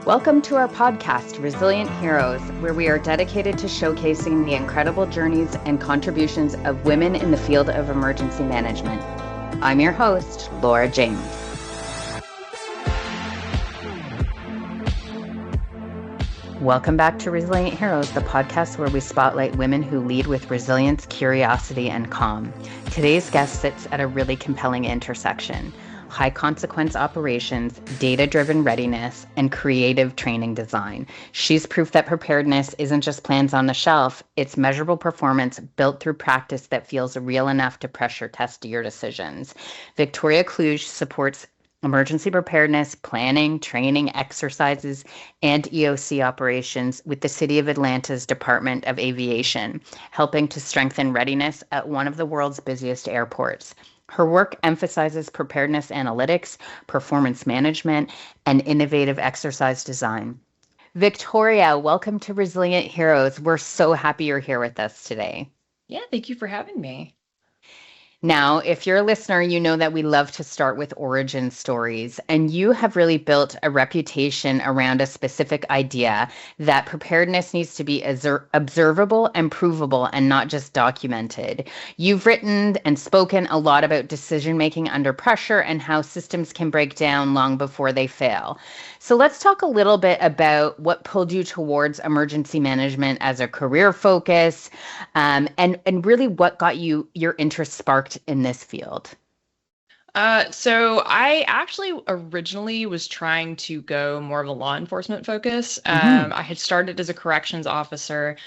Welcome to our podcast, Resilient Heroes, where we are dedicated to showcasing the incredible journeys and contributions of women in the field of emergency management. I'm your host, Laura James. Welcome back to Resilient Heroes, the podcast where we spotlight women who lead with resilience, curiosity, and calm. Today's guest sits at a really compelling intersection: high consequence operations, data-driven readiness, and creative training design. She's proof that preparedness isn't just plans on the shelf, it's measurable performance built through practice that feels real enough to pressure test your decisions. Victoria Kluge supports emergency preparedness, planning, training, exercises, and EOC operations with the City of Atlanta's Department of Aviation, helping to strengthen readiness at one of the world's busiest airports. Her work emphasizes preparedness analytics, performance management, and innovative exercise design. Victoria, welcome to Resilient Heroes. We're so happy you're here with us today. Yeah, thank you for having me. Now, if you're a listener, you know that we love to start with origin stories, and you have really built a reputation around a specific idea that preparedness needs to be observable and provable and not just documented. You've written and spoken a lot about decision-making under pressure and how systems can break down long before they fail. So let's talk a little bit about what pulled you towards emergency management as a career focus, and really what got you your interest sparked in this field. So I actually originally was trying to go more of a law enforcement focus. I had started as a corrections officer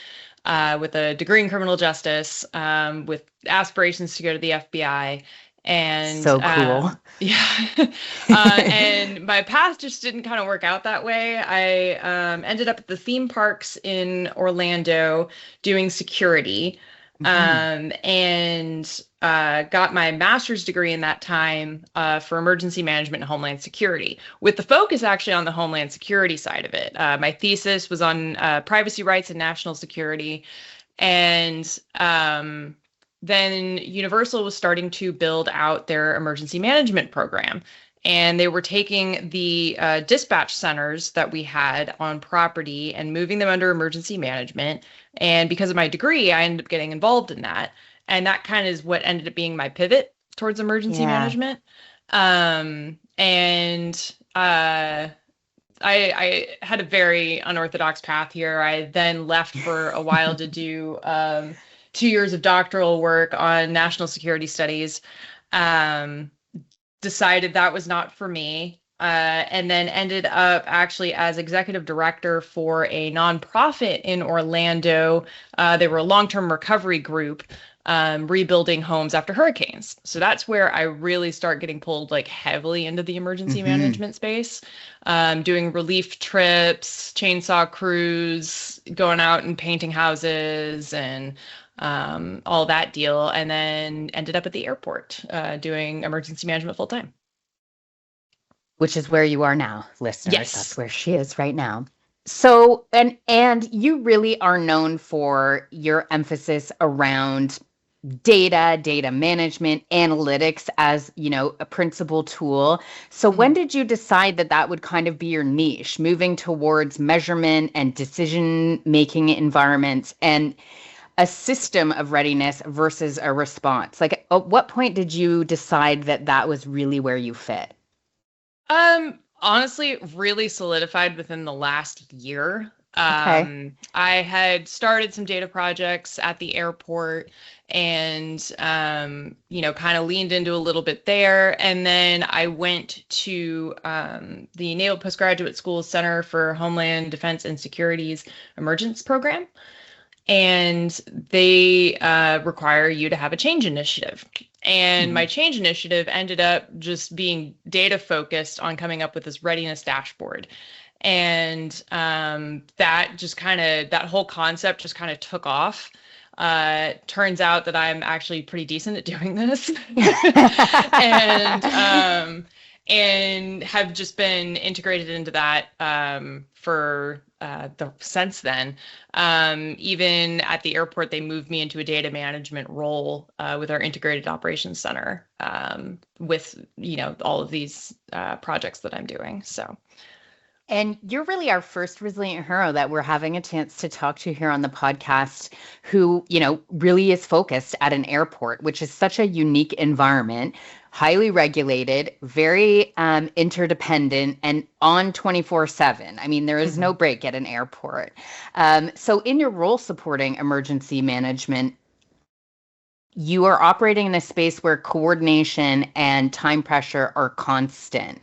with a degree in criminal justice, with aspirations to go to the FBI. And so cool. And my path just didn't kind of work out that way. I ended up at the theme parks in Orlando doing security. And got my master's degree in that time for emergency management and homeland security, with the focus actually on the homeland security side of it. My thesis was on privacy rights and national security. And then Universal was starting to build out their emergency management program. And they were taking the dispatch centers that we had on property and moving them under emergency management. And because of my degree, I ended up getting involved in that. And that kind of is what ended up being my pivot towards emergency management. I had a very unorthodox path here. I then left for a while to do 2 years of doctoral work on national security studies. Decided that was not for me, and then ended up actually as executive director for a nonprofit in Orlando. They were a long-term recovery group, rebuilding homes after hurricanes. So that's where I really start getting pulled like heavily into the emergency management space, doing relief trips, chainsaw crews, going out and painting houses and all that deal, and then ended up at the airport doing emergency management full time. Which is where you are now, listeners. Yes. That's where she is right now. So, and you really are known for your emphasis around data management, analytics as, a principal tool. So when did you decide that that would kind of be your niche, moving towards measurement and decision-making environments and a system of readiness versus a response? Like, at what point did you decide that that was really where you fit? Honestly, really solidified within the last year. Okay. I had started some data projects at the airport and, kind of leaned into a little bit there. And then I went to the Naval Postgraduate School Center for Homeland Defense and Security's Emergence Program. And they require you to have a change initiative. And my change initiative ended up just being data focused on coming up with this readiness dashboard. And that whole concept just kind of took off. Turns out that I'm actually pretty decent at doing this. and have just been integrated into that since then. Even at the airport, they moved me into a data management role with our integrated operations center, with all of these projects that I'm doing. So And you're really our first resilient hero that we're having a chance to talk to here on the podcast who, really is focused at an airport, which is such a unique environment, highly regulated, very interdependent, and on 24/7. I mean, there is no break at an airport. So, in your role supporting emergency management, you are operating in a space where coordination and time pressure are constant.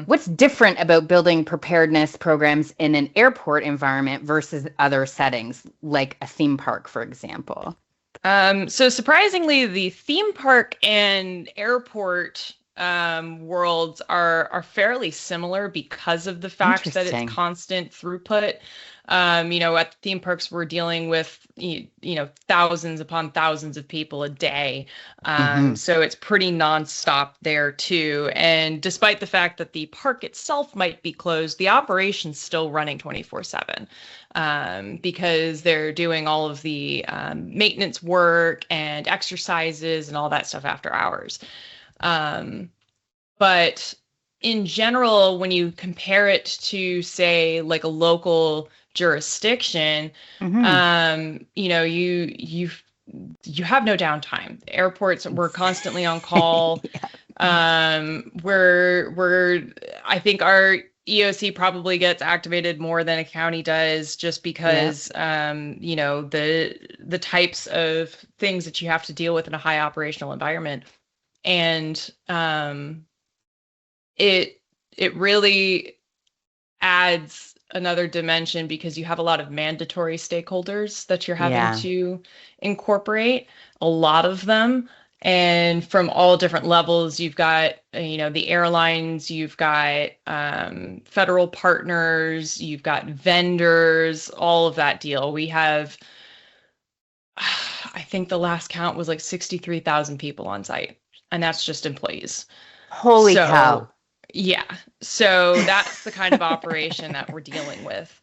What's different about building preparedness programs in an airport environment versus other settings, like a theme park, for example? So surprisingly, the theme park and airport worlds are fairly similar because of the fact that it's constant throughput. At the theme parks, we're dealing with, thousands upon thousands of people a day. So it's pretty nonstop there too. And despite the fact that the park itself might be closed, the operation's still running 24/7. Because they're doing all of the maintenance work and exercises and all that stuff after hours. But in general, when you compare it to, say, like a local jurisdiction, you have no downtime. The airports, we're constantly on call. I think our EOC probably gets activated more than a county does, just because the types of things that you have to deal with in a high operational environment. And it really adds another dimension because you have a lot of mandatory stakeholders that you're having to incorporate, a lot of them. And from all different levels, you've got, the airlines, you've got federal partners, you've got vendors, all of that deal. We have, I think the last count was like 63,000 people on site, and that's just employees. Holy cow. Yeah. So that's the kind of operation that we're dealing with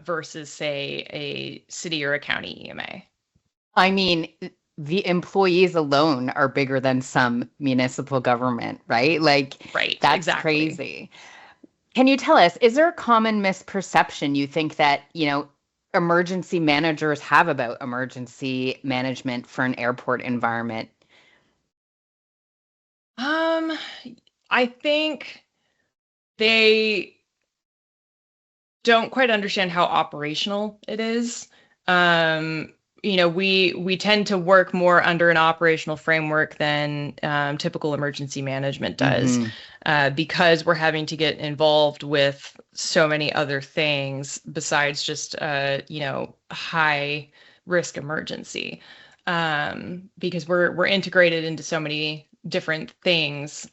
versus, say, a city or a county EMA. I mean, the employees alone are bigger than some municipal government, right? Right, that's exactly. Crazy. Can you tell us, is there a common misperception you think that, emergency managers have about emergency management for an airport environment? I think they don't quite understand how operational it is. We tend to work more under an operational framework than typical emergency management does, because we're having to get involved with so many other things besides just high risk emergency, because we're integrated into so many different things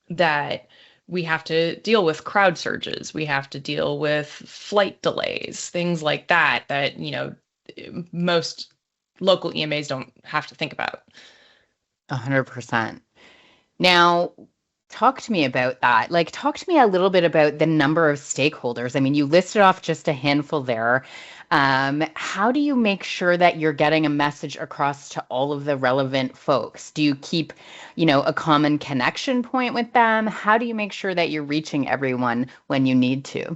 that we have to deal with crowd surges. We have to deal with flight delays, things like that, most local EMAs don't have to think about. 100%. Now, talk to me about that. Talk to me a little bit about the number of stakeholders. I mean, you listed off just a handful there. How do you make sure that you're getting a message across to all of the relevant folks? Do you keep, a common connection point with them? How do you make sure that you're reaching everyone when you need to?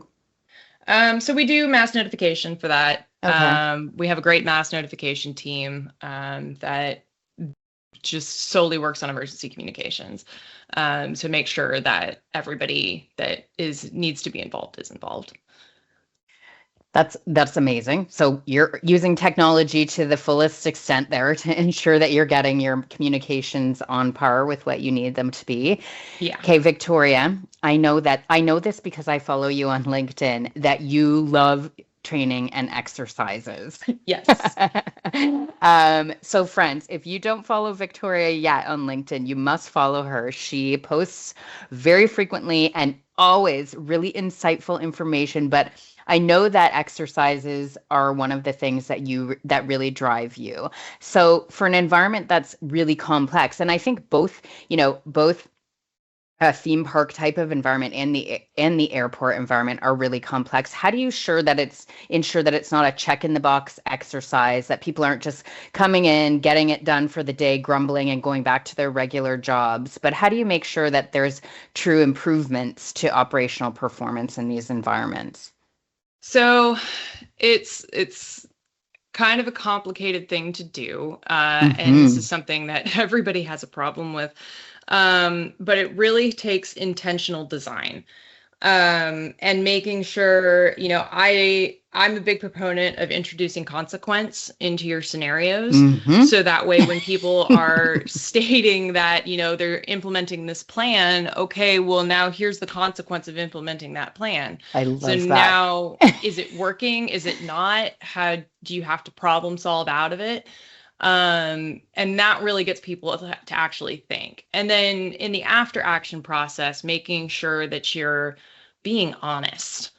So we do mass notification for that. Okay. We have a great mass notification team that just solely works on emergency communications, to make sure that everybody that needs to be involved is involved. That's amazing. So you're using technology to the fullest extent there to ensure that you're getting your communications on par with what you need them to be. Yeah. Okay, Victoria, I know this because I follow you on LinkedIn, that you love training and exercises. Yes. So friends, if you don't follow Victoria yet on LinkedIn, you must follow her. She posts very frequently and always really insightful information, but I know that exercises are one of the things that really drive you. So for an environment that's really complex, and I think both a theme park type of environment and the airport environment are really complex. How do you ensure that it's not a check in the box exercise, that people aren't just coming in, getting it done for the day, grumbling and going back to their regular jobs? But how do you make sure that there's true improvements to operational performance in these environments? So it's kind of a complicated thing to do. And this is something that everybody has a problem with. But it really takes intentional design, and making sure, I'm a big proponent of introducing consequence into your scenarios. So that way, when people are stating that, they're implementing this plan, okay, well, now here's the consequence of implementing that plan. I love so that. Now, is it working? Is it not? How do you have to problem solve out of it? And that really gets people to actually think. And then in the after action process, making sure that you're being honest.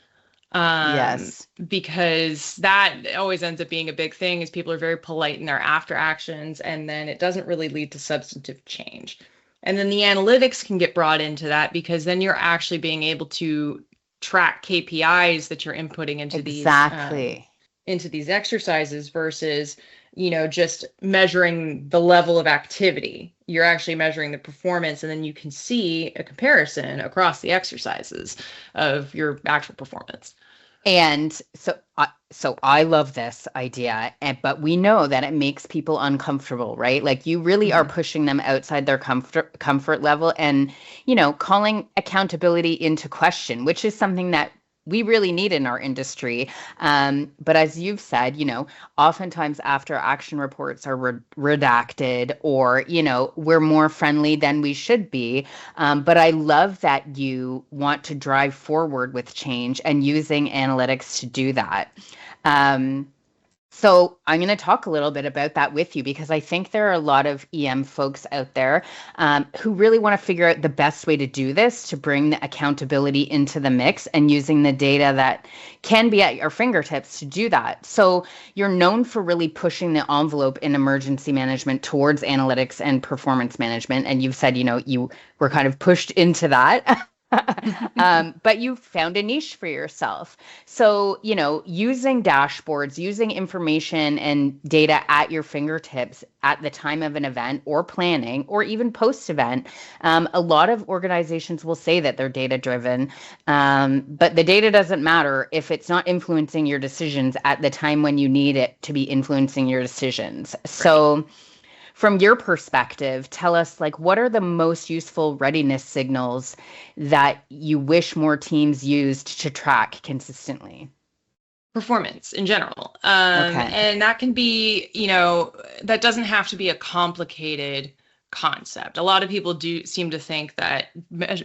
Yes. Because that always ends up being a big thing, is people are very polite in their after actions, and then it doesn't really lead to substantive change. And then the analytics can get brought into that, because then you're actually being able to track KPIs that you're inputting into these exercises, versus just measuring the level of activity. You're actually measuring the performance, and then you can see a comparison across the exercises of your actual performance. And so I love this idea, but we know that it makes people uncomfortable, right? Like, you really are pushing them outside their comfort level, and, calling accountability into question, which is something that we really need in our industry. But as you've said, oftentimes after action reports are redacted, or, we're more friendly than we should be. But I love that you want to drive forward with change and using analytics to do that. So I'm going to talk a little bit about that with you, because I think there are a lot of EM folks out there who really want to figure out the best way to do this, to bring the accountability into the mix, and using the data that can be at your fingertips to do that. So you're known for really pushing the envelope in emergency management towards analytics and performance management. And you've said, you were kind of pushed into that. But you found a niche for yourself. So, using dashboards, using information and data at your fingertips at the time of an event or planning, or even post-event, a lot of organizations will say that they're data-driven, but the data doesn't matter if it's not influencing your decisions at the time when you need it to be influencing your decisions. So from your perspective, tell us, what are the most useful readiness signals that you wish more teams used to track consistently? Performance in general. Okay. And that can be, that doesn't have to be a complicated concept. A lot of people do seem to think that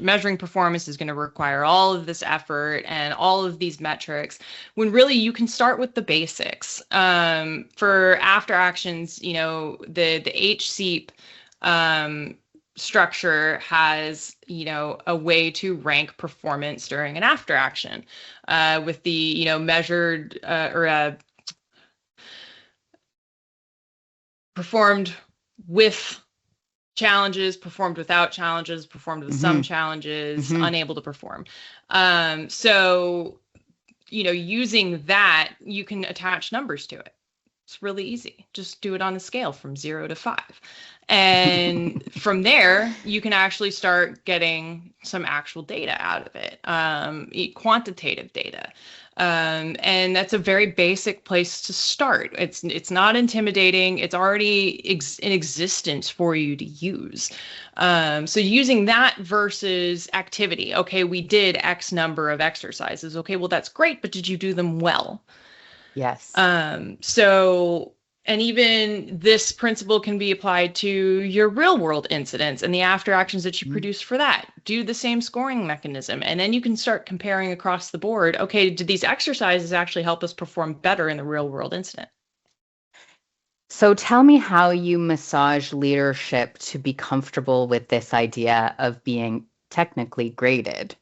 measuring performance is going to require all of this effort and all of these metrics, when really you can start with the basics. For after actions, the HSEEP structure has, a way to rank performance during an after action, with the, measured or performed with challenges, performed without challenges, performed with some challenges, unable to perform. So, using that, you can attach numbers to it. It's really easy. Just do it on a scale from 0 to 5. And from there, you can actually start getting some actual data out of it, quantitative data. And that's a very basic place to start. It's not intimidating. It's already in existence for you to use. So using that versus activity. Okay, we did X number of exercises. Okay, well, that's great, but did you do them well? Yes. And even this principle can be applied to your real world incidents and the after actions that you produce for that. Do the same scoring mechanism. And then you can start comparing across the board. Okay, did these exercises actually help us perform better in the real world incident? So tell me how you massage leadership to be comfortable with this idea of being technically graded.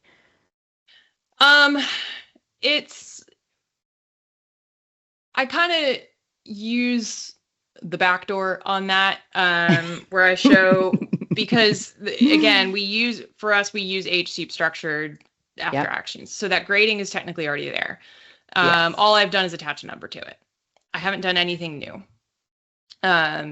I kind of use the back door on that, where I show because again, we use HSEEP structured after Yep. actions. So that grading is technically already there. Yes. All I've done is attach a number to it. I haven't done anything new.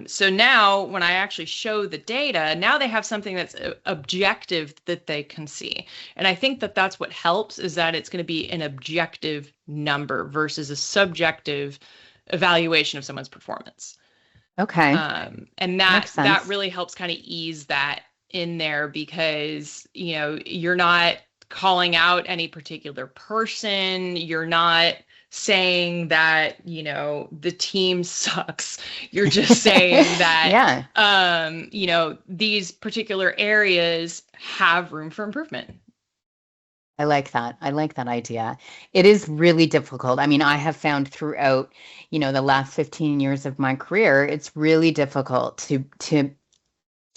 So now when I actually show the data, now they have something that's objective that they can see. And I think that that's what helps, is that it's going to be an objective number versus a subjective evaluation of someone's performance. Okay. And that really helps kind of ease that in there, because, you know, you're not calling out any particular person. You're not saying that, you know, the team sucks. You're just saying that, you know, these particular areas have room for improvement. I like that. I like that idea. It is really difficult. I mean, I have found throughout, you know, the last 15 years of my career, it's really difficult to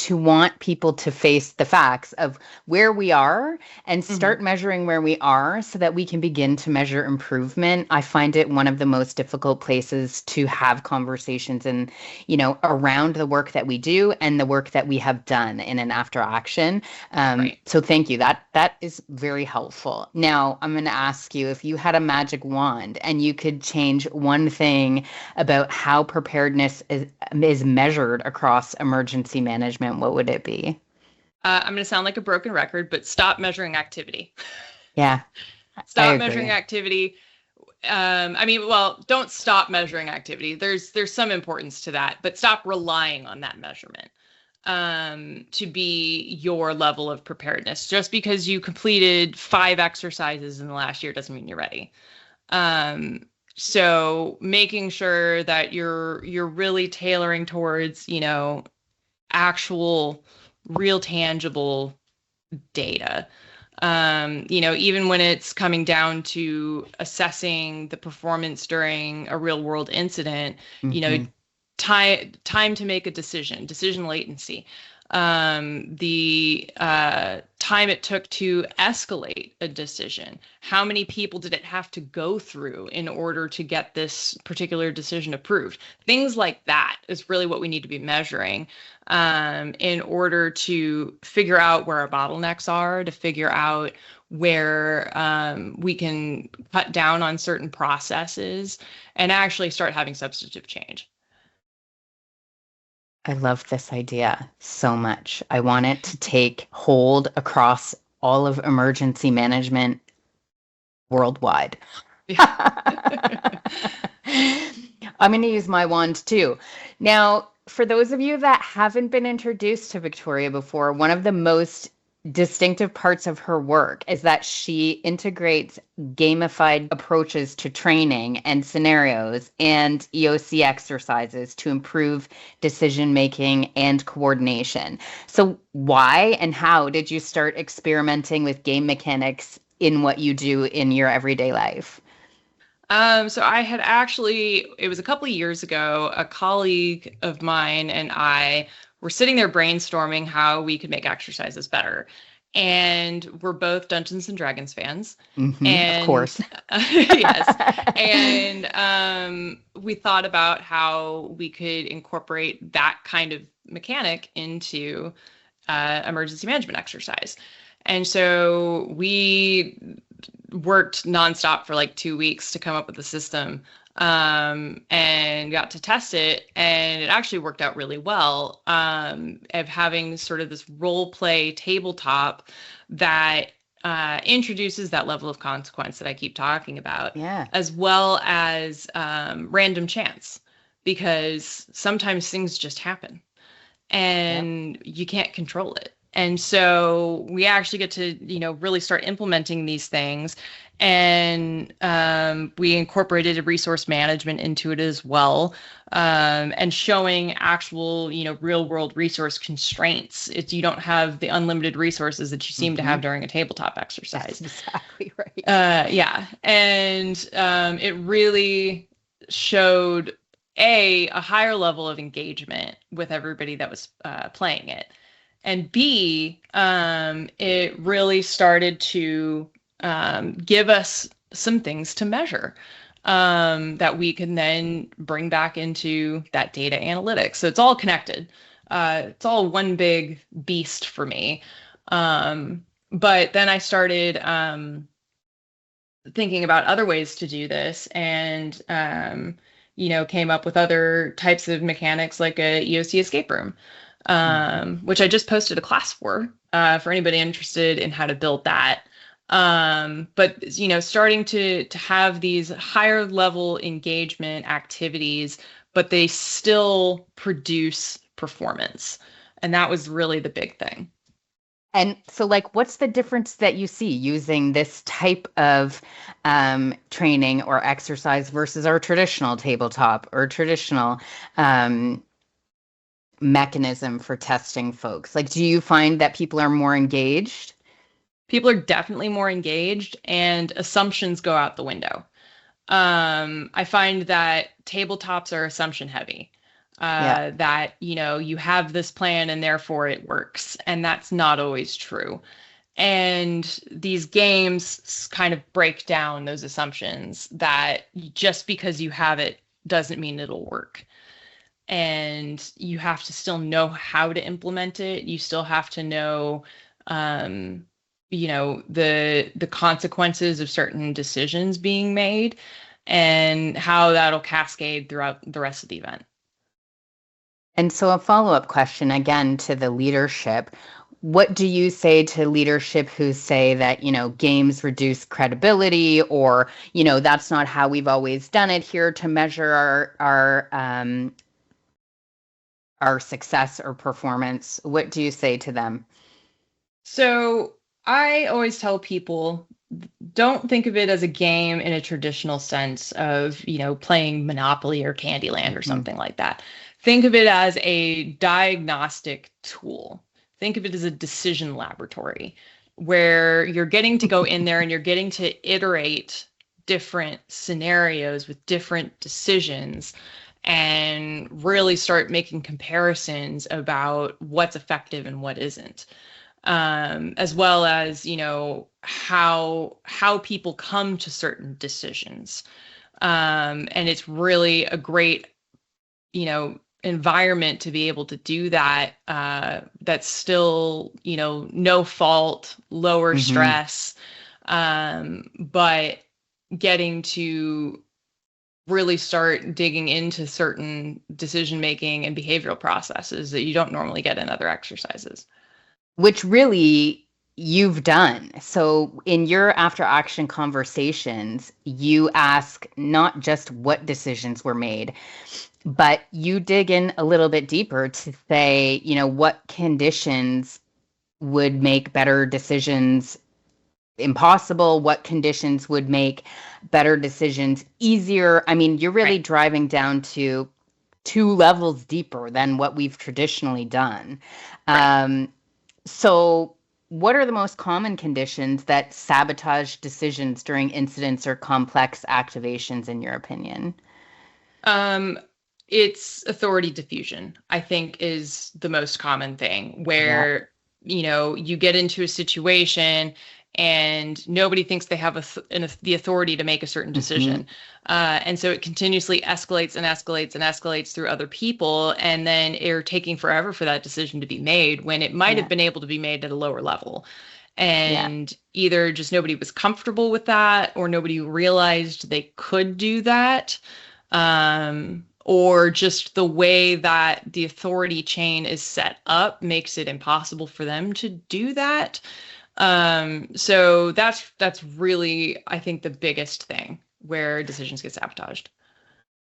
want people to face the facts of where we are and start measuring where we are so that we can begin to measure improvement. I find it one of the most difficult places to have conversations and, you know, around the work that we do and the work that we have done in an after action. Right. So thank you. That is very helpful. Now, I'm going to ask you, if you had a magic wand and you could change one thing about how preparedness is measured across emergency management, what would it be? I'm going to sound like a broken record, but stop measuring activity. Yeah. Stop measuring activity. I mean, well, don't stop measuring activity. There's some importance to that, but stop relying on that measurement to be your level of preparedness. Just because you completed 5 exercises in the last year doesn't mean you're ready. So making sure that you're really tailoring towards, you know, actual real tangible data. You know, even when it's coming down to assessing the performance during a real world incident, you know, time to make a decision latency, the time it took to escalate a decision, how many people did it have to go through in order to get this particular decision approved. Things like that is really what we need to be measuring in order to figure out where our bottlenecks are, to figure out where we can cut down on certain processes and actually start having substantive change. I love this idea so much. I want it to take hold across all of emergency management worldwide. I'm going to use my wand too. Now, for those of you that haven't been introduced to Victoria before, one of the most distinctive parts of her work is that she integrates gamified approaches to training and scenarios and EOC exercises to improve decision making and coordination. So why and how did you start experimenting with game mechanics in what you do in your everyday life? So I had actually, it was a couple of years ago, a colleague of mine and I were sitting there brainstorming how we could make exercises better. And we're both Dungeons and Dragons fans. And, of course. Yes. And we thought about how we could incorporate that kind of mechanic into emergency management exercise. And so we worked nonstop for like 2 weeks to come up with a system and got to test it. And it actually worked out really well of having sort of this role play tabletop that introduces that level of consequence that I keep talking about, as well as random chance, because sometimes things just happen and you can't control it. And so we actually get to, you know, really start implementing these things. And we incorporated a resource management into it as well, and showing actual, you know, real world resource constraints. You don't have the unlimited resources that you seem to have during a tabletop exercise. That's exactly right. Yeah. And it really showed a higher level of engagement with everybody that was playing it. And B, it really started to give us some things to measure that we can then bring back into that data analytics. So it's all connected. It's all one big beast for me. But then I started thinking about other ways to do this, and came up with other types of mechanics like a EOC escape room, which I just posted a class for anybody interested in how to build that. But starting to have these higher level engagement activities, but they still produce performance. And that was really the big thing. And so, like, what's the difference that you see using this type of training or exercise versus our traditional tabletop or traditional mechanism for testing folks? Like, do you find that people are more engaged? People are definitely more engaged, and assumptions go out the window. I find that tabletops are assumption heavy. Yeah. That you have this plan and therefore it works, and that's not always true. And these games kind of break down those assumptions that just because you have it doesn't mean it'll work. And you have to still know how to implement it. You still have to know, the consequences of certain decisions being made and how that'll cascade throughout the rest of the event. And so a follow-up question again to the leadership. What do you say to leadership who say that, games reduce credibility, or, that's not how we've always done it here to measure our success or performance? What do you say to them? So I always tell people, don't think of it as a game in a traditional sense of, playing Monopoly or Candyland or something like that. Think of it as a diagnostic tool. Think of it as a decision laboratory where you're getting to go in there and you're getting to iterate different scenarios with different decisions and really start making comparisons about what's effective and what isn't. As well as, how people come to certain decisions. And it's really a great, environment to be able to do that. That's still, no fault, lower stress, but getting to really start digging into certain decision making and behavioral processes that you don't normally get in other exercises. Which really you've done. So in your after action conversations, you ask not just what decisions were made, but you dig in a little bit deeper to say, what conditions would make better decisions impossible, what conditions would make better decisions easier. I mean, you're really driving down to 2 levels deeper than what we've traditionally done. Right. So what are the most common conditions that sabotage decisions during incidents or complex activations, in your opinion? It's authority diffusion, I think, is the most common thing where, you get into a situation and nobody thinks they have the authority to make a certain decision. And so it continuously escalates and escalates and escalates through other people. And then you're taking forever for that decision to be made when it might have been able to be made at a lower level. And either just nobody was comfortable with that, or nobody realized they could do that. Or just the way that the authority chain is set up makes it impossible for them to do that. So that's really, I think, the biggest thing where decisions get sabotaged.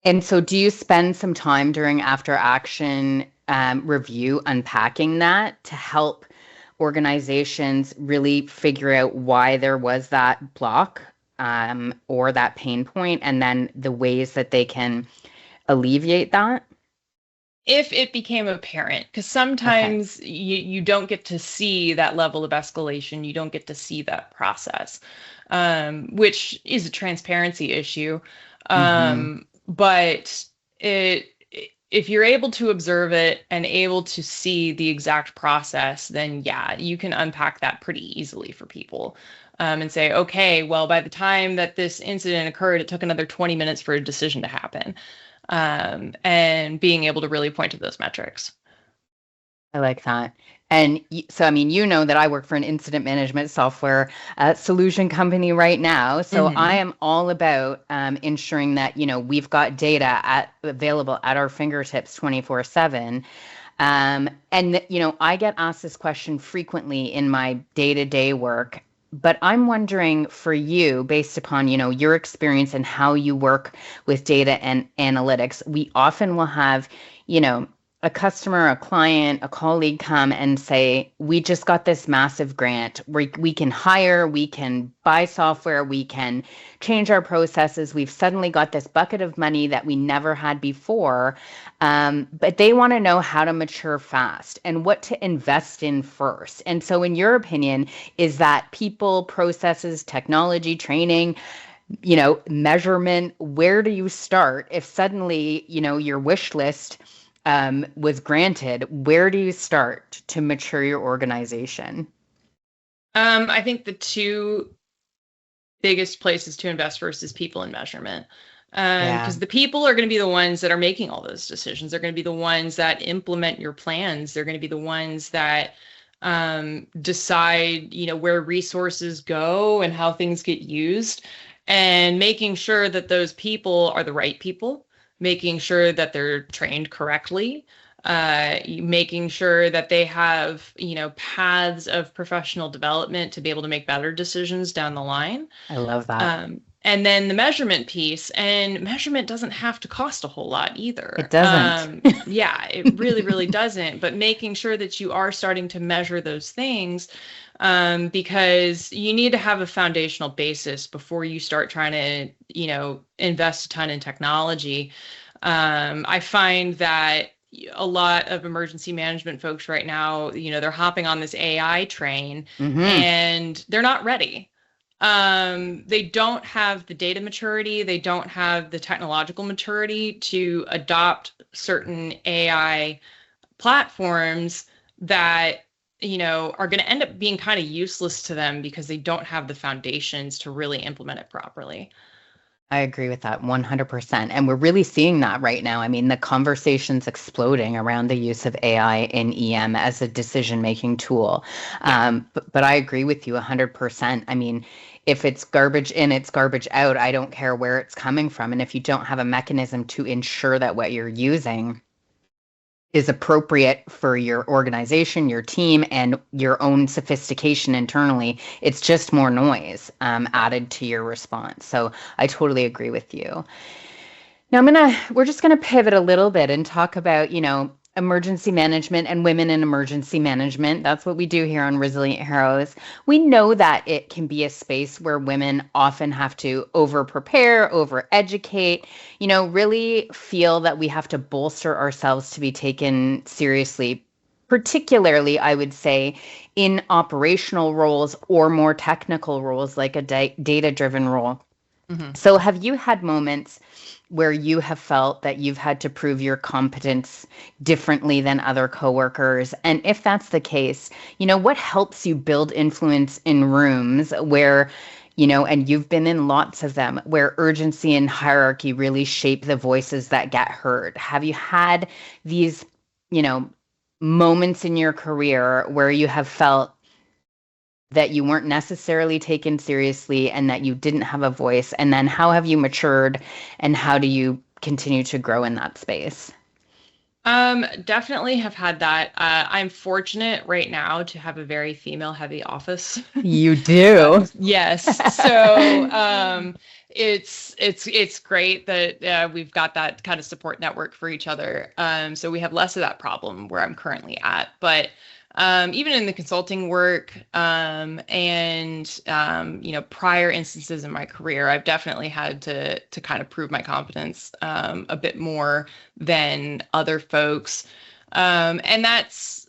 And so do you spend some time during after action review unpacking that to help organizations really figure out why there was that block or that pain point, and then the ways that they can alleviate that? If it became apparent, because sometimes you don't get to see that level of escalation, you don't get to see that process, which is a transparency issue. But if you're able to observe it and able to see the exact process, then you can unpack that pretty easily for people. And say, okay, well, by the time that this incident occurred, it took another 20 minutes for a decision to happen. And being able to really point to those metrics. I like that. And so, I mean, you know that I work for an incident management software solution company right now. So I Hmm. am all about ensuring that, we've got data available at our fingertips 24/7. And, I get asked this question frequently in my day-to-day work. But I'm wondering for you, based upon, your experience and how you work with data and analytics, we often will have, you know, a customer, a client, a colleague come and say, we just got this massive grant. We can hire, we can buy software, we can change our processes. We've suddenly got this bucket of money that we never had before. But they want to know how to mature fast and what to invest in first. And so, in your opinion, is that people, processes, technology, training, measurement? Where do you start if suddenly, your wish list was granted? Where do you start to mature your organization? I think the two biggest places to invest first is people and measurement. Yeah, Because the people are going to be the ones that are making all those decisions. They're going to be the ones that implement your plans. They're going to be the ones that decide, where resources go and how things get used, and making sure that those people are the right people, making sure that they're trained correctly, making sure that they have, paths of professional development to be able to make better decisions down the line. I love that. And then the measurement piece, and measurement doesn't have to cost a whole lot It either. doesn't. Yeah, it really, really doesn't. But making sure that you are starting to measure those things, because you need to have a foundational basis before you start trying to, invest a ton in technology. I find that a lot of emergency management folks right now, they're hopping on this AI train Hmm. and they're not ready. They don't have the data maturity, they don't have the technological maturity to adopt certain AI platforms that, are going to end up being kind of useless to them because they don't have the foundations to really implement it properly. I agree with that 100%. And we're really seeing that right now. I mean, the conversation's exploding around the use of AI in EM as a decision-making tool. Yeah. But I agree with you 100%. I mean, if it's garbage in, it's garbage out. I don't care where it's coming from. And if you don't have a mechanism to ensure that what you're using is appropriate for your organization, your team, and your own sophistication internally, it's just more noise Right. added to your response. So I totally agree with you. Now we're just gonna pivot a little bit and talk about, emergency management and women in emergency management. That's what we do here on Resilient Heroes. We know that it can be a space where women often have to over prepare, over educate, really feel that we have to bolster ourselves to be taken seriously. Particularly, I would say, in operational roles or more technical roles like a data driven role. Hmm. So, have you had moments where you have felt that you've had to prove your competence differently than other coworkers? And if that's the case, what helps you build influence in rooms where, and you've been in lots of them, where urgency and hierarchy really shape the voices that get heard? Have you had these, you know, moments in your career where you have felt that you weren't necessarily taken seriously and that you didn't have a voice? And then how have you matured and how do you continue to grow in that space? Definitely have had that. I'm fortunate right now to have a very female heavy office. You do. Yes. So, it's great that we've got that kind of support network for each other. So we have less of that problem where I'm currently at. But even in the consulting work, and prior instances in my career, I've definitely had to kind of prove my competence a bit more than other folks. And that's,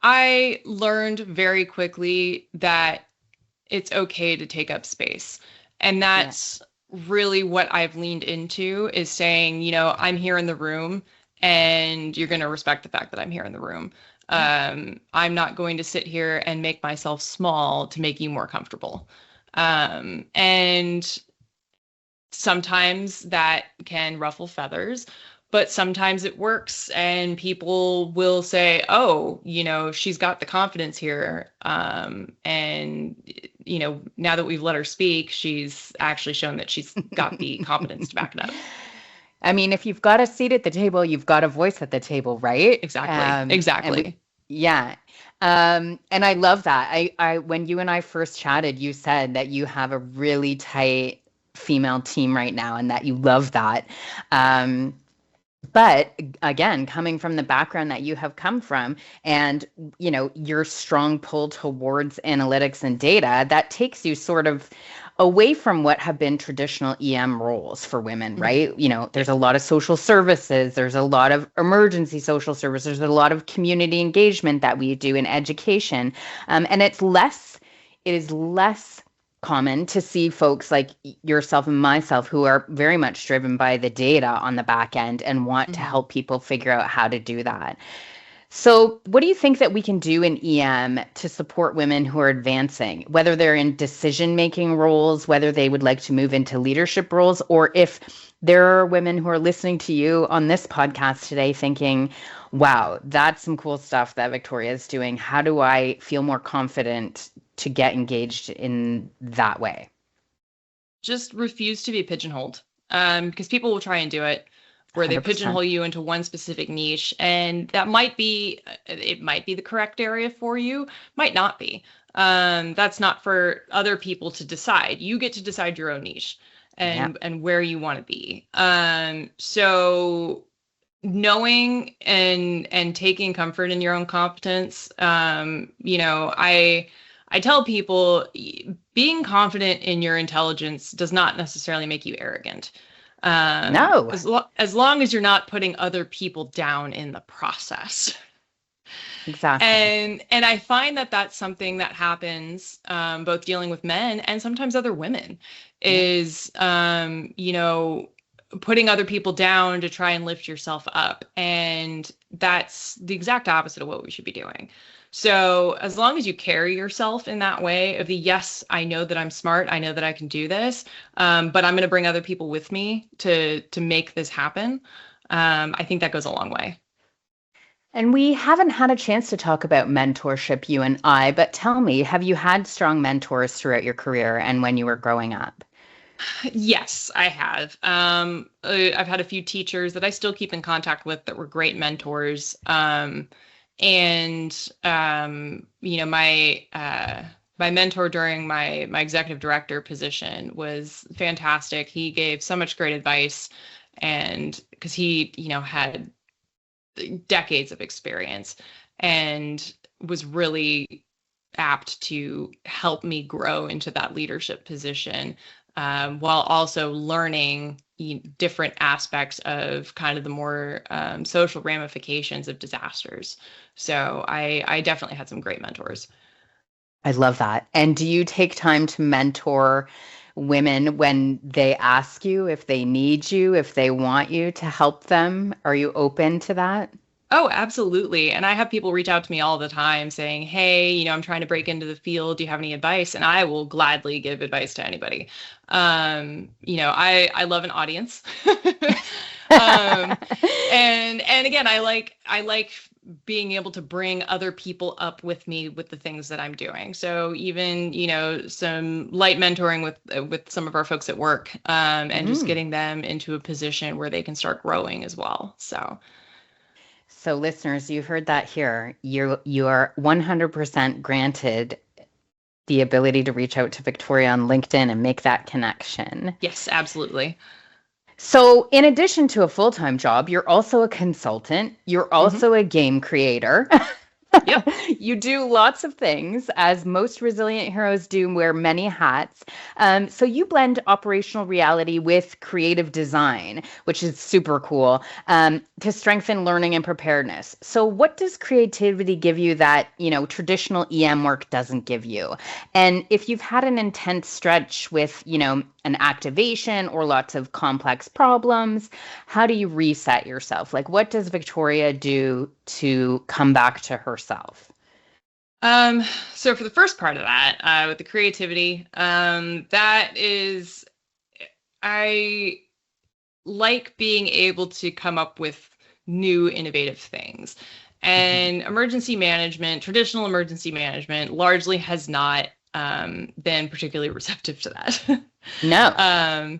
I learned very quickly that it's okay to take up space. And Yeah. that's really what I've leaned into, is saying, I'm here in the room and you're going to respect the fact that I'm here in the room. I'm not going to sit here and make myself small to make you more comfortable. And sometimes that can ruffle feathers, but sometimes it works and people will say, oh, she's got the confidence here. And, now that we've let her speak, she's actually shown that she's got the confidence to back it up. I mean, if you've got a seat at the table, you've got a voice at the table, right? Exactly. Yeah. And I love that. When you and I first chatted, you said that you have a really tight female team right now and that you love that. But again, coming from the background that you have come from and, your strong pull towards analytics and data, that takes you sort of away from what have been traditional EM roles for women, right? There's a lot of social services, there's a lot of emergency social services, there's a lot of community engagement that we do in education. And it is less common to see folks like yourself and myself who are very much driven by the data on the back end and want to help people figure out how to do that. So what do you think that we can do in EM to support women who are advancing, whether they're in decision-making roles, whether they would like to move into leadership roles, or if there are women who are listening to you on this podcast today thinking, wow, that's some cool stuff that Victoria is doing. How do I feel more confident to get engaged in that way? Just refuse to be pigeonholed, because people will try and do it where they 100%. pigeonhole you into one specific niche, and that might be the correct area for you, might not be. That's not for other people to decide. You get to decide your own niche and where you want to be. So knowing and taking comfort in your own competence, I tell people being confident in your intelligence does not necessarily make you arrogant. No. As long as you're not putting other people down in the process. Exactly. And I find that that's something that happens, both dealing with men and sometimes other women, is, putting other people down to try and lift yourself up. And that's the exact opposite of what we should be doing. So as long as you carry yourself in that way of the, yes, I know that I'm smart, I know that I can do this, but I'm going to bring other people with me to make this happen. I think that goes a long way. And we haven't had a chance to talk about mentorship, you and I, but tell me, have you had strong mentors throughout your career and when you were growing up? Yes, I have. I've had a few teachers that I still keep in contact with that were great mentors. My mentor during my executive director position was fantastic. He gave so much great advice, and because he, had decades of experience and was really apt to help me grow into that leadership position, while also learning different aspects of kind of the more social ramifications of disasters. So I definitely had some great mentors. I love that. And do you take time to mentor women when they ask you if they need you, if they want you to help them? Are you open to that? Oh, absolutely. And I have people reach out to me all the time saying, hey, I'm trying to break into the field. Do you have any advice? And I will gladly give advice to anybody. I love an audience. And again, I like being able to bring other people up with me with the things that I'm doing. So even, some light mentoring with some of our folks at work, and just getting them into a position where they can start growing as well. So listeners, you heard that here. You are 100% granted the ability to reach out to Victoria on LinkedIn and make that connection. Yes, absolutely. So in addition to a full-time job, you're also a consultant. You're also a game creator. Yep. You do lots of things, as most resilient heroes do, wear many hats. So you blend operational reality with creative design, which is super cool, to strengthen learning and preparedness. So what does creativity give you that, traditional EM work doesn't give you? And if you've had an intense stretch with, an activation or lots of complex problems, how do you reset yourself? Like, what does Victoria do to come back to herself? So for the first part of that, with the creativity, that is, like being able to come up with new innovative things. And traditional emergency management, largely has not been particularly receptive to that. No,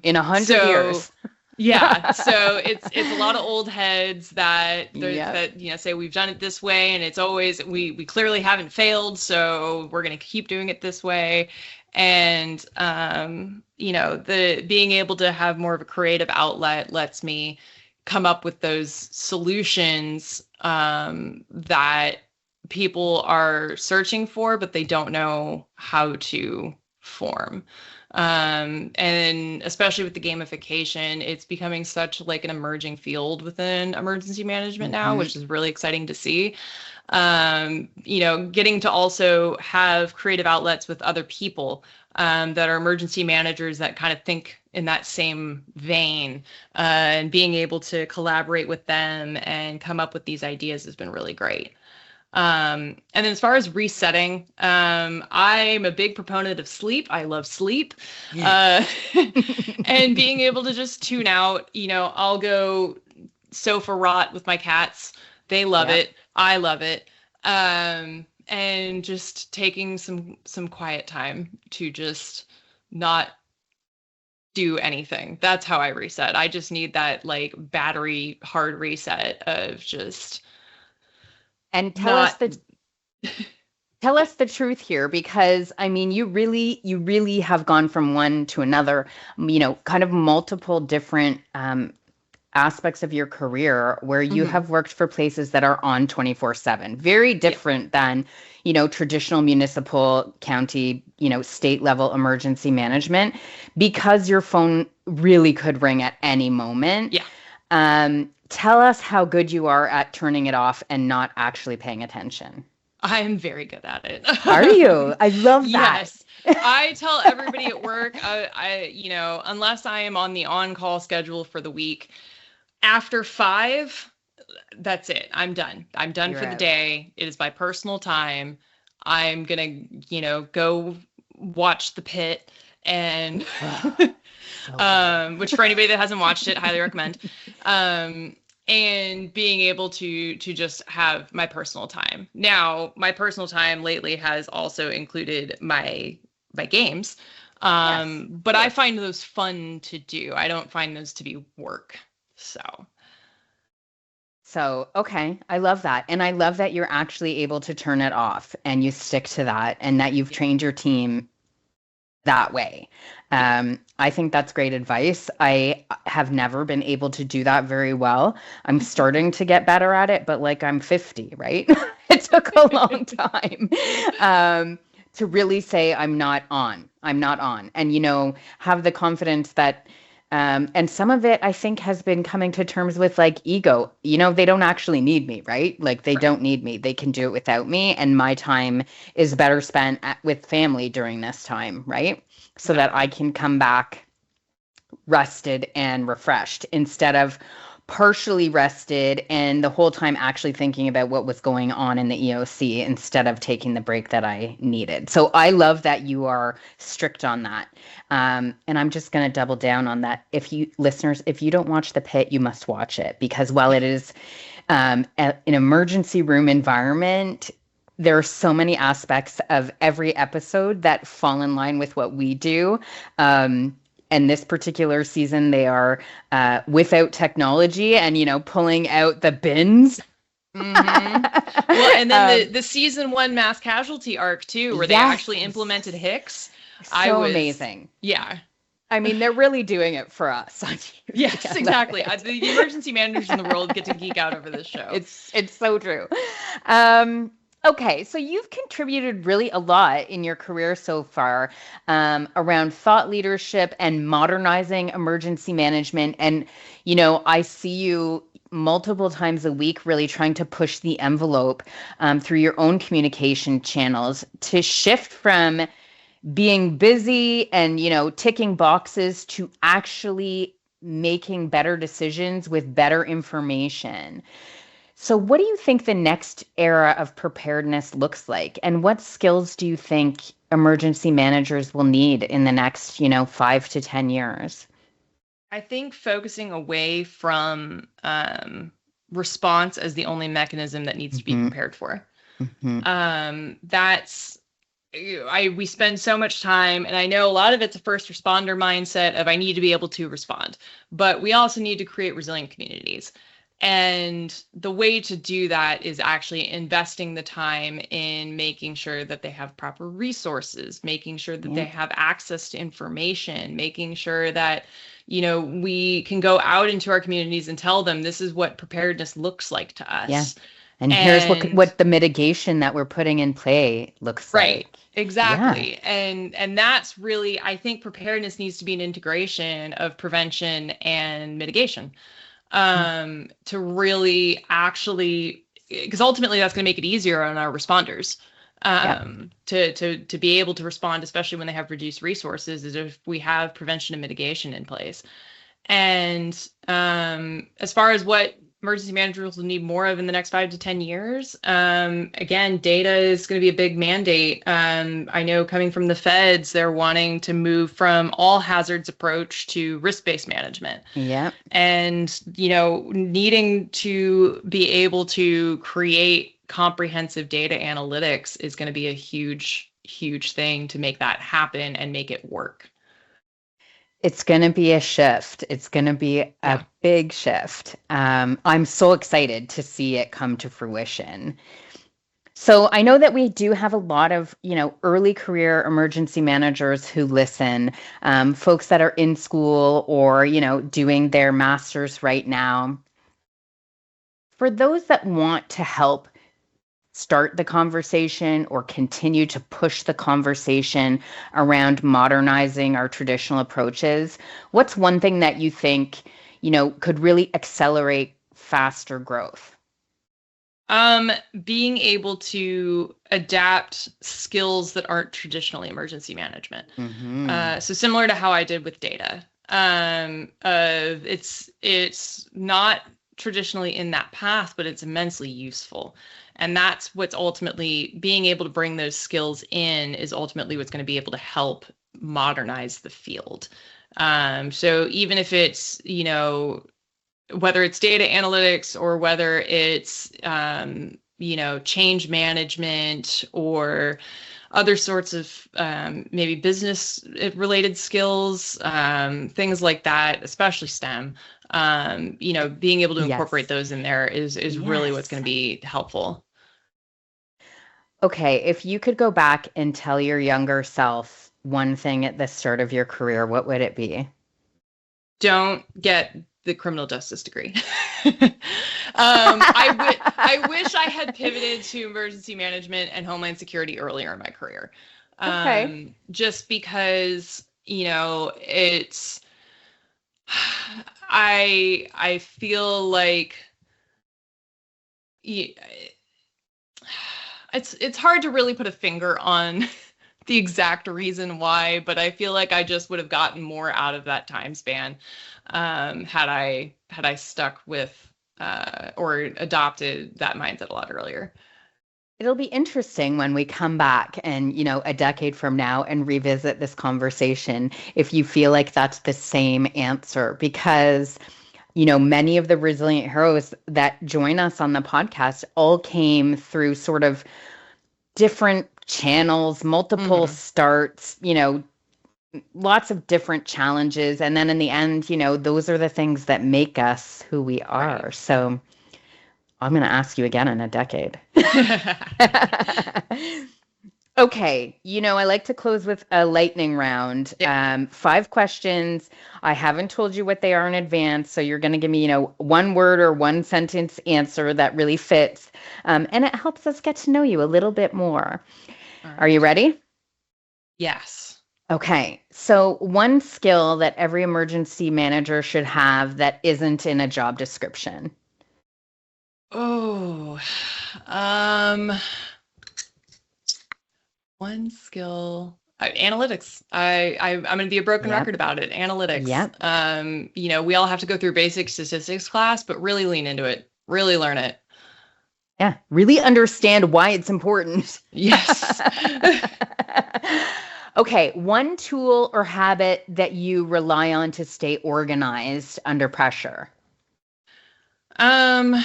in 100 so years. yeah, so it's a lot of old heads that Yep. that say we've done it this way, and it's always we clearly haven't failed, so we're going to keep doing it this way. And the being able to have more of a creative outlet lets me come up with those solutions that people are searching for, but they don't know how to form. And especially with the gamification, it's becoming such like an emerging field within emergency management now, which is really exciting to see. Getting to also have creative outlets with other people that are emergency managers that kind of think in that same vein, and being able to collaborate with them and come up with these ideas has been really great. And then as far as resetting, I'm a big proponent of sleep. I love sleep. And being able to just tune out, I'll go sofa rot with my cats. They love it. I love it. And just taking some quiet time to just not do anything. That's how I reset. I just need that like battery hard reset of just. And tell us the truth here, because I mean, you really have gone from one to another, kind of multiple different aspects of your career where you have worked for places that are on 24/7, very different than, traditional municipal, county, state level emergency management, because your phone really could ring at any moment. Yeah. Tell us how good you are at turning it off and not actually paying attention. I am very good at it. Are you? I love that. Yes. I tell everybody at work, unless I am on the on-call schedule for the week, after 5, that's it. I'm done. I'm done You're for the out. day. It is my personal time. I'm going to, go watch The Pit, and which for anybody that hasn't watched it, highly recommend. And being able to just have my personal time. Now, my personal time lately has also included my games. But I find those fun to do. I don't find those to be work. So, okay. I love that. And I love that you're actually able to turn it off and you stick to that, and that you've trained your team that way. I think that's great advice. I have never been able to do that very well. I'm starting to get better at it, but like I'm 50, right? It took a long time to really say I'm not on. And, have the confidence that, and some of it I think has been coming to terms with like ego. They don't actually need me, right? Like they don't need me. They can do it without me. And my time is better spent with family during this time, right? So that I can come back rested and refreshed instead of partially rested and the whole time actually thinking about what was going on in the EOC instead of taking the break that I needed. So I love that you are strict on that. And I'm just going to double down on that. If you don't watch The Pit, you must watch it, because while it is an emergency room environment, there are so many aspects of every episode that fall in line with what we do. And this particular season, they are without technology and, pulling out the bins. Mm-hmm. Well, and then the season 1 mass casualty arc too, where they actually implemented Hicks. Amazing. Yeah. I mean, they're really doing it for us. Yes, exactly. The emergency managers in the world get to geek out over this show. It's so true. Okay, so you've contributed really a lot in your career so far around thought leadership and modernizing emergency management. And, I see you multiple times a week really trying to push the envelope through your own communication channels to shift from being busy and, ticking boxes to actually making better decisions with better information. So what do you think the next era of preparedness looks like? And what skills do you think emergency managers will need in the next, 5 to 10 years? I think focusing away from response as the only mechanism that needs to be prepared for. That's we spend so much time, and I know a lot of it's a first responder mindset of I need to be able to respond, but we also need to create resilient communities. And the way to do that is actually investing the time in making sure that they have proper resources, making sure that they have access to information, making sure that, we can go out into our communities and tell them this is what preparedness looks like to us. Yeah. And here's what the mitigation that we're putting in play looks like. Right. Exactly. Yeah. And that's really, I think preparedness needs to be an integration of prevention and mitigation. To really actually, because ultimately that's going to make it easier on our responders to be able to respond, especially when they have reduced resources, is if we have prevention and mitigation in place. And as far as what emergency managers will need more of in the next 5 to 10 years. Again, data is going to be a big mandate. I know coming from the feds, they're wanting to move from all hazards approach to risk-based management. Yeah. And, needing to be able to create comprehensive data analytics is going to be a huge, huge thing to make that happen and make it work. It's going to be a shift. It's going to be a big shift. I'm so excited to see it come to fruition. So I know that we do have a lot of, early career emergency managers who listen, folks that are in school or, doing their master's right now. For those that want to help start the conversation or continue to push the conversation around modernizing our traditional approaches, what's one thing that you think, could really accelerate faster growth? Being able to adapt skills that aren't traditionally emergency management. So similar to how I did with data. It's not traditionally in that path, but it's immensely useful. And that's what's ultimately being able to bring those skills in is ultimately what's going to be able to help modernize the field. So even if it's, whether it's data analytics or whether it's, change management or other sorts of maybe business related skills, things like that, especially STEM, being able to incorporate those in there is really what's going to be helpful. Okay. If you could go back and tell your younger self one thing at the start of your career, what would it be? Don't get the criminal justice degree. I wish I had pivoted to emergency management and homeland security earlier in my career. Just because, it's, I feel like it's hard to really put a finger on the exact reason why, but I feel like I just would have gotten more out of that time span had I stuck with or adopted that mindset a lot earlier. It'll be interesting when we come back and, a decade from now and revisit this conversation, if you feel like that's the same answer, because, many of the resilient heroes that join us on the podcast all came through sort of different channels, multiple starts, lots of different challenges. And then in the end, those are the things that make us who we are. Right. So I'm going to ask you again in a decade. Okay. I like to close with a lightning round. 5 questions. I haven't told you what they are in advance. So you're going to give me, one word or one sentence answer that really fits. And it helps us get to know you a little bit more. Right. Are you ready? Yes. Okay. So one skill that every emergency manager should have that isn't in a job description. Oh, one skill, analytics. I'm going to be a broken record about it. Analytics. Yep. We all have to go through basic statistics class, but really lean into it. Really learn it. Yeah. Really understand why it's important. Yes. Okay, one tool or habit that you rely on to stay organized under pressure. My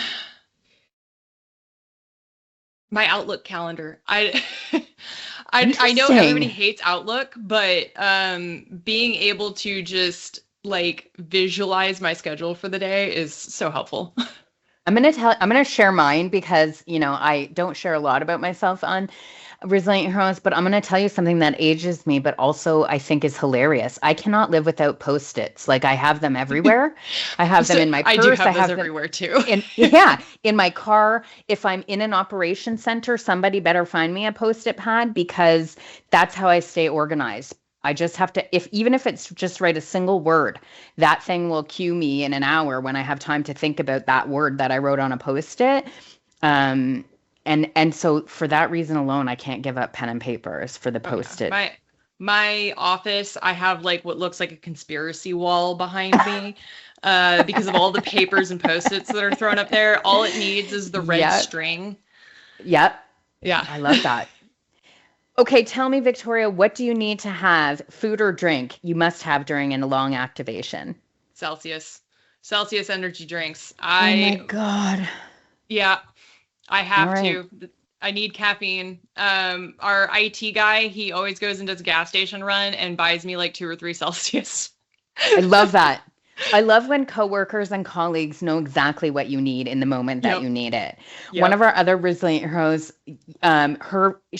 Outlook calendar. I know everybody hates Outlook, but being able to just like visualize my schedule for the day is so helpful. I'm going to share mine because, I don't share a lot about myself on Resilient Heroes, but I'm going to tell you something that ages me, but also I think is hilarious. I cannot live without Post-its. Like I have them everywhere. I have them in my purse. I do have those everywhere too. In my car. If I'm in an operations center, somebody better find me a Post-it pad because that's how I stay organized. I just have to, even if it's just write a single word, that thing will cue me in an hour when I have time to think about that word that I wrote on a Post-it. And so for that reason alone, I can't give up pen and papers for the Post-it. My office, I have like what looks like a conspiracy wall behind me because of all the papers and Post-its that are thrown up there. All it needs is the red string. Yep. Yeah. I love that. Okay, tell me, Victoria, what do you need to have, food or drink, you must have during a long activation? Celsius energy drinks. Oh my God. Yeah. I have to. I need caffeine. Our IT guy, he always goes and does a gas station run and buys me like 2 or 3 Celsius. I love that. I love when coworkers and colleagues know exactly what you need in the moment that you need it. Yep. One of our other Resilient Heroes,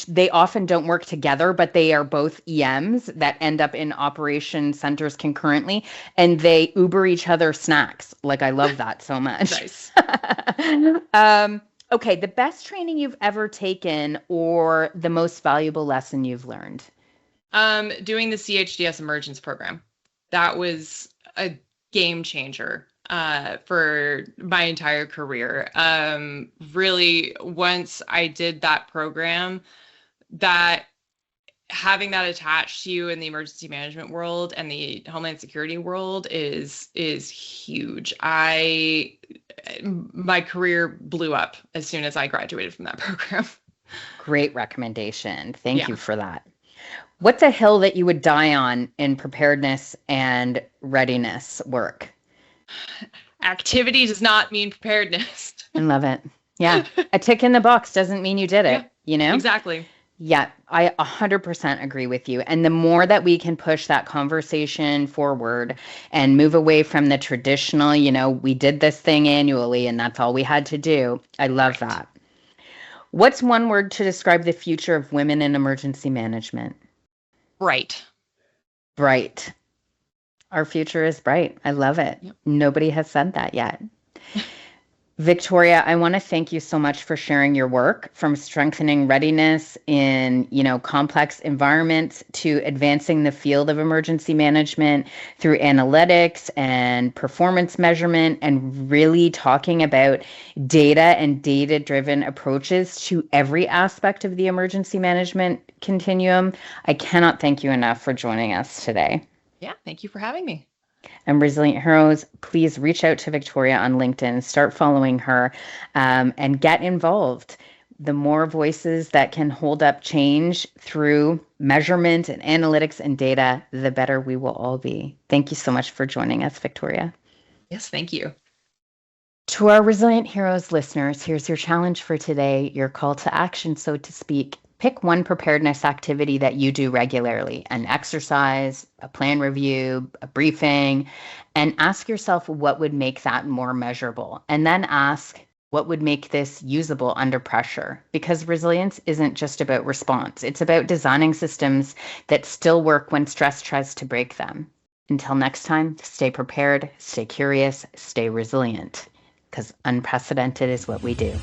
they often don't work together, but they are both EMs that end up in operation centers concurrently, and they Uber each other snacks. Like, I love that so much. Nice. Okay, the best training you've ever taken or the most valuable lesson you've learned? Doing the CHDS emergence program. That was a game changer for my entire career. Really, once I did that program, that having that attached to you in the emergency management world and the Homeland Security world is huge. My career blew up as soon as I graduated from that program. Great recommendation. Thank you for that. What's a hill that you would die on in preparedness and readiness work? Activity does not mean preparedness. I love it. Yeah. A tick in the box doesn't mean you did it, Exactly. Yeah, I 100% agree with you. And the more that we can push that conversation forward and move away from the traditional, we did this thing annually and that's all we had to do. I love that. What's one word to describe the future of women in emergency management? Bright. Bright. Our future is bright. I love it. Yep. Nobody has said that yet. Victoria, I want to thank you so much for sharing your work, from strengthening readiness in, complex environments to advancing the field of emergency management through analytics and performance measurement, and really talking about data and data-driven approaches to every aspect of the emergency management continuum. I cannot thank you enough for joining us today. Yeah, thank you for having me. And Resilient Heroes, please reach out to Victoria on LinkedIn, start following her, and get involved. The more voices that can hold up change through measurement and analytics and data, the better we will all be. Thank you so much for joining us, Victoria. Yes, thank you. To our Resilient Heroes listeners, here's your challenge for today, your call to action, so to speak. Pick one preparedness activity that you do regularly, an exercise, a plan review, a briefing, and ask yourself what would make that more measurable. And then ask, what would make this usable under pressure? Because resilience isn't just about response. It's about designing systems that still work when stress tries to break them. Until next time, stay prepared, stay curious, stay resilient, because unprecedented is what we do.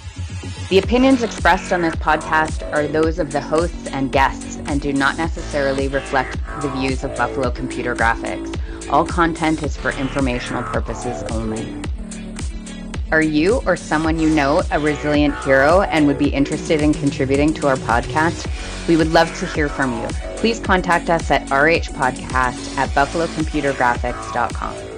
The opinions expressed on this podcast are those of the hosts and guests and do not necessarily reflect the views of Buffalo Computer Graphics. All content is for informational purposes only. Are you or someone you know a resilient hero and would be interested in contributing to our podcast? We would love to hear from you. Please contact us at RHpodcast@buffalocomputergraphics.com.